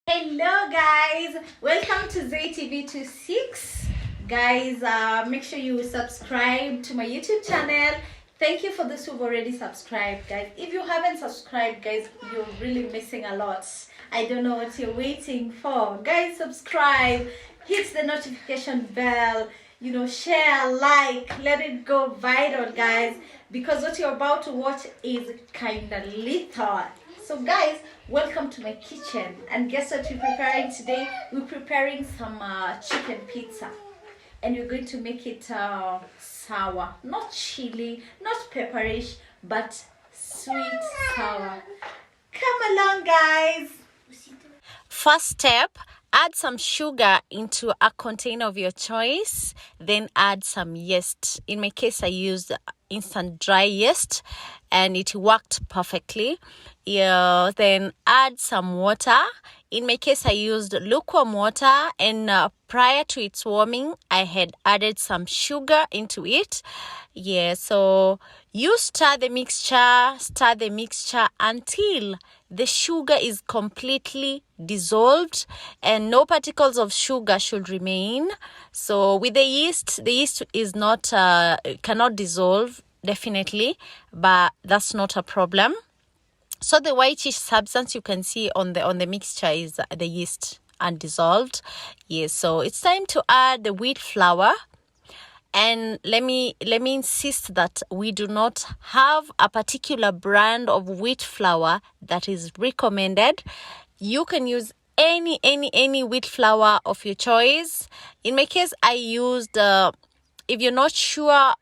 Hello guys, welcome to ZTV26. Guys, make sure you subscribe to my YouTube channel. Thank you for those who've already subscribed, guys. If you haven't subscribed, guys, you're really missing a lot. I don't know what you're waiting for. Guys, subscribe, hit the notification bell, share, like, let it go viral, guys, because what you're about to watch is kind of lethal. So guys, welcome to my kitchen. And guess what we're preparing today? We're preparing some chicken pizza. And we're going to make it sour. Not chili, not pepperish, but sweet sour. Come along, guys. First step, add some sugar into a container of your choice. Then add some yeast. In my case, I used instant dry yeast and it worked perfectly. Then add some water. In my case, I used lukewarm water, and prior to its warming, I had added some sugar into it. So you stir the mixture until the sugar is completely dissolved and no particles of sugar should remain. So with the yeast is not cannot dissolve definitely, but that's not a problem. So the whitish substance you can see on the mixture is the yeast undissolved. So it's time to add the wheat flour. And let me insist that we do not have a particular brand of wheat flour that is recommended. You can use any wheat flour of your choice. In my case, I used if you're not sure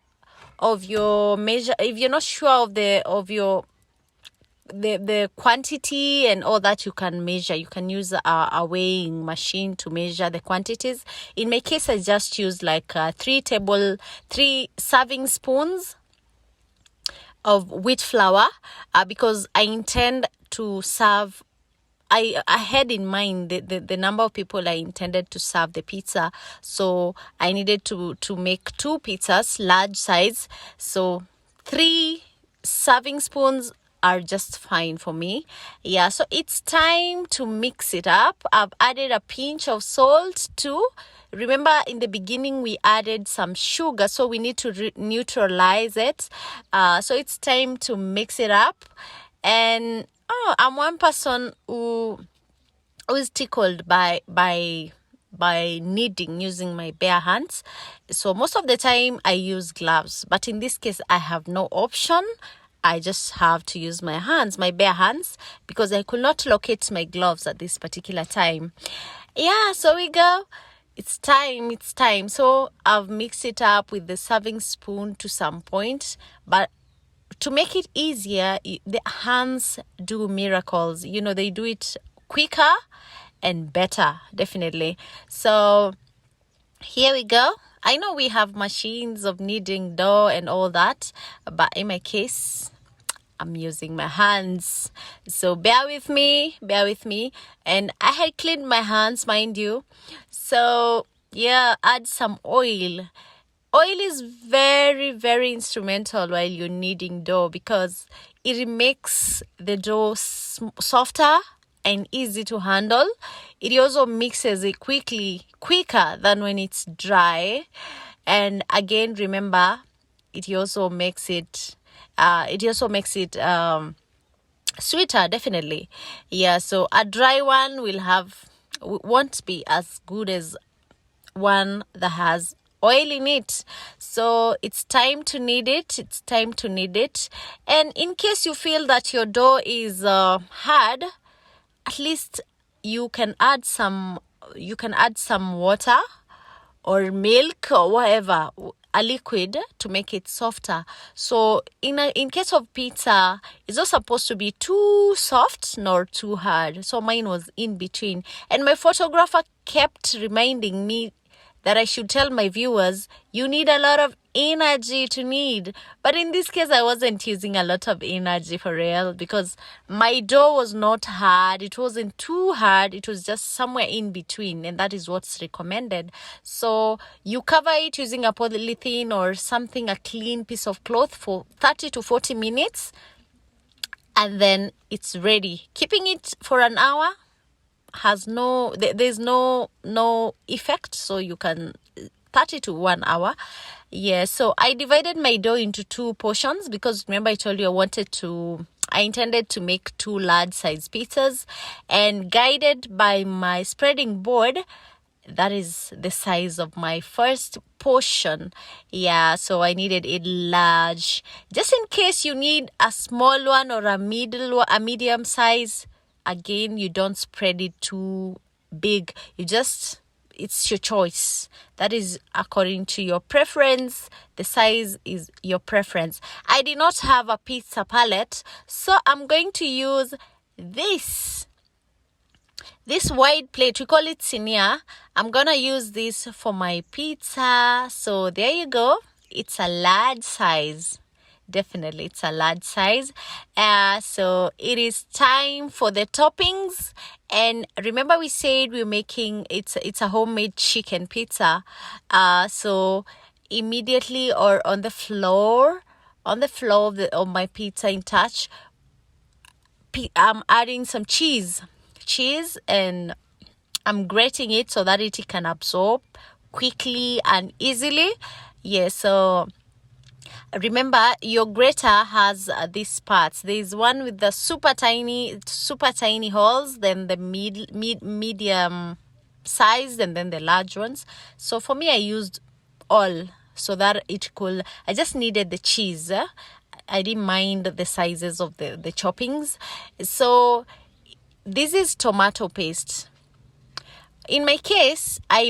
of your measure, if you're not sure of your the quantity and all that, you can measure. You can use a weighing machine to measure the quantities. In my case, I just used like 3 serving spoons of wheat flour because I intend to serve. I had in mind the number of people I intended to serve the pizza, so I needed to make 2 pizzas, large size. So 3 serving spoons are just fine for me. So it's time to mix it up. I've added a pinch of salt too. Remember, in the beginning we added some sugar, so we need to neutralize it. So it's time to mix it up. And I'm one person who is tickled by kneading using my bare hands. So most of the time I use gloves, but in this case I have no option. I just have to use my hands, my bare hands, because I could not locate my gloves at this particular time. So we go. It's time. So I've mixed it up with the serving spoon to some point, but to make it easier, the hands do miracles. They do it quicker and better, definitely. So here we go. I know we have machines of kneading dough and all that, but in my case, I'm using my hands. So bear with me. And I had cleaned my hands, mind you. So add some oil. Oil is very, very instrumental while you're kneading dough because it makes the dough softer and easy to handle. It also mixes it quicker than when it's dry. And again, remember, it also makes it sweeter, definitely. So a dry one won't be as good as one that has oil in it. So it's time to knead it. And in case you feel that your dough is hard, at least you can add some water or milk or whatever, a liquid, to make it softer. So in case of pizza, it's not supposed to be too soft nor too hard. So mine was in between. And my photographer kept reminding me that I should tell my viewers, you need a lot of energy to knead. But in this case, I wasn't using a lot of energy for real, because my dough was not hard. It wasn't too hard. It was just somewhere in between, and that is what's recommended. So you cover it using a polythene or something, a clean piece of cloth, for 30 to 40 minutes. And then it's ready. Keeping it for an hour has there's no effect, so you can 30 to 1 hour. Yeah, so I divided my dough into 2 portions because remember I told you I intended to make 2 large size pizzas, and guided by my spreading board, that is the size of my first portion. Yeah, so I needed it large. Just in case you need a small one or a medium size, again, you don't spread it too big. It's your choice. That is according to your preference. The size is your preference. I did not have a pizza palette, so I'm going to use this wide plate. We call it sinia. I'm gonna use this for my pizza. So there you go. It's a large size. Definitely, it's a large size. So it is time for the toppings. And remember, we said we're making it's a homemade chicken pizza. So immediately, or on the floor of my pizza in touch, I'm adding some cheese, and I'm grating it so that it can absorb quickly and easily. Yeah, so remember, your grater has these parts. There's one with the super tiny holes, then the medium size, and then the large ones. So for me, I used all so that I just needed the cheese. I didn't mind the sizes of the choppings. So this is tomato paste. In my case, I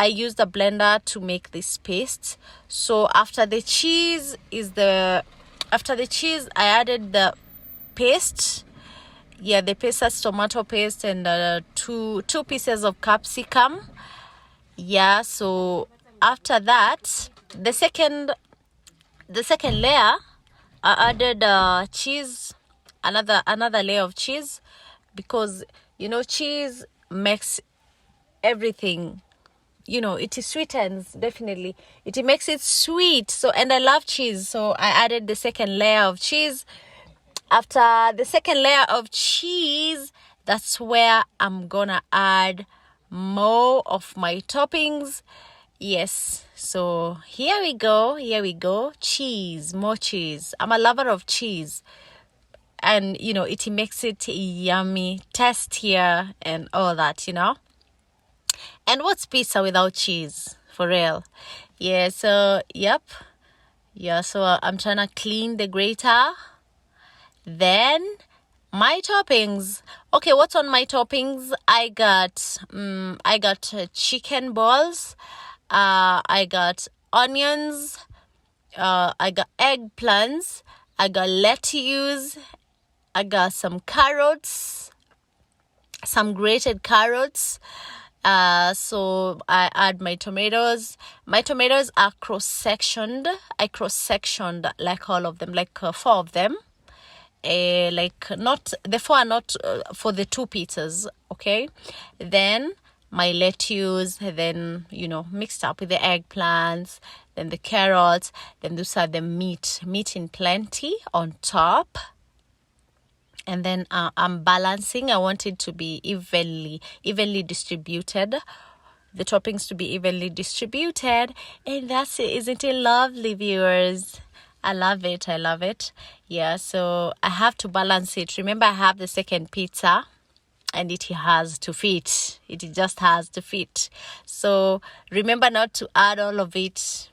use the blender to make this paste. So after the cheese, I added the paste. Yeah, the paste has tomato paste and two pieces of capsicum. Yeah, so after that, the second layer, I added cheese, another layer of cheese, because cheese makes everything, it sweetens, definitely. It makes it sweet. So, and I love cheese. So I added the second layer of cheese. After the second layer of cheese, that's where I'm gonna add more of my toppings. Yes. So here we go. Cheese, more cheese. I'm a lover of cheese. And, it makes it yummy, tastier, and all that, And what's pizza without cheese? For real. Yeah, so, yep. Yeah, so I'm trying to clean the grater. Then, my toppings. Okay, what's on my toppings? I got chicken balls. I got onions. I got eggplants. I got lettuce. I got some carrots, some grated carrots. So I add my tomatoes. My tomatoes are cross-sectioned. I cross-sectioned like all of them, like 4 of them. Not the 4 are not for the 2 pizzas. Okay, then my lettuce, then mixed up with the eggplants, then the carrots, then those are the meat in plenty on top. And then I'm balancing. I want it to be evenly distributed. The toppings to be evenly distributed. And that's it. Isn't it lovely, viewers? I love it. Yeah, so I have to balance it. Remember, I have the second pizza, and it has to fit. It just has to fit. So remember not to add all of it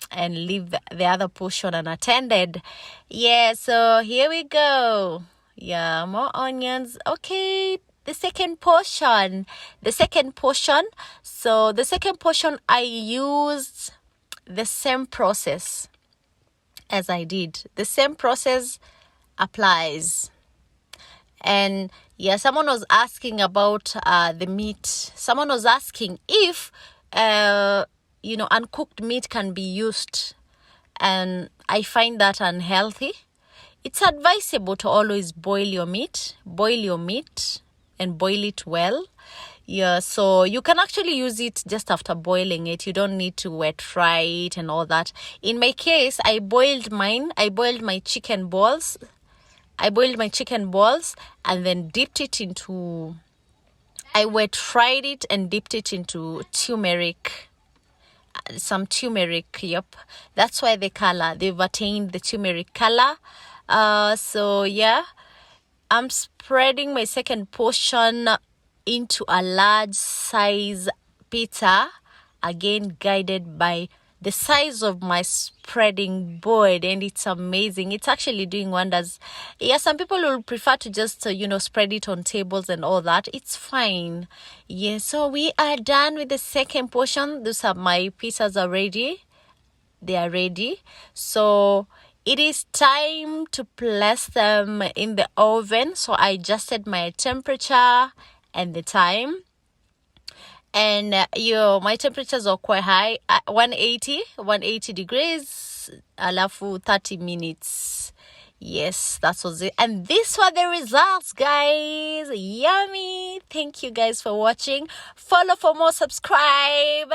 and leave the other portion unattended. Yeah, so here we go. Yeah, more onions. Okay, the second portion. So the second portion, I used the same process as I did. The same process applies. And yeah, someone was asking about the meat. Someone was asking if uncooked meat can be used, and I find that unhealthy. It's advisable to always boil your meat and boil it well. Yeah, so you can actually use it just after boiling it. You don't need to wet fry it and all that. In my case, I boiled my chicken balls I boiled my chicken balls and then dipped it into, I wet fried it and dipped it into turmeric, some turmeric. Yep, that's why the color, they've attained the turmeric color. So yeah, I'm spreading my second portion into a large size pizza, again guided by the size of my spreading board, and it's amazing. It's actually doing wonders. Yeah, some people will prefer to just spread it on tables and all that. It's fine. Yeah, so we are done with the second portion. Those are my pizzas are ready. They are ready. So it is time to place them in the oven. So I adjusted my temperature and the time. And my temperatures are quite high, 180 degrees, alafu 30 minutes. Yes, that was it. And these were the results, guys. Yummy. Thank you guys for watching. Follow for more, subscribe.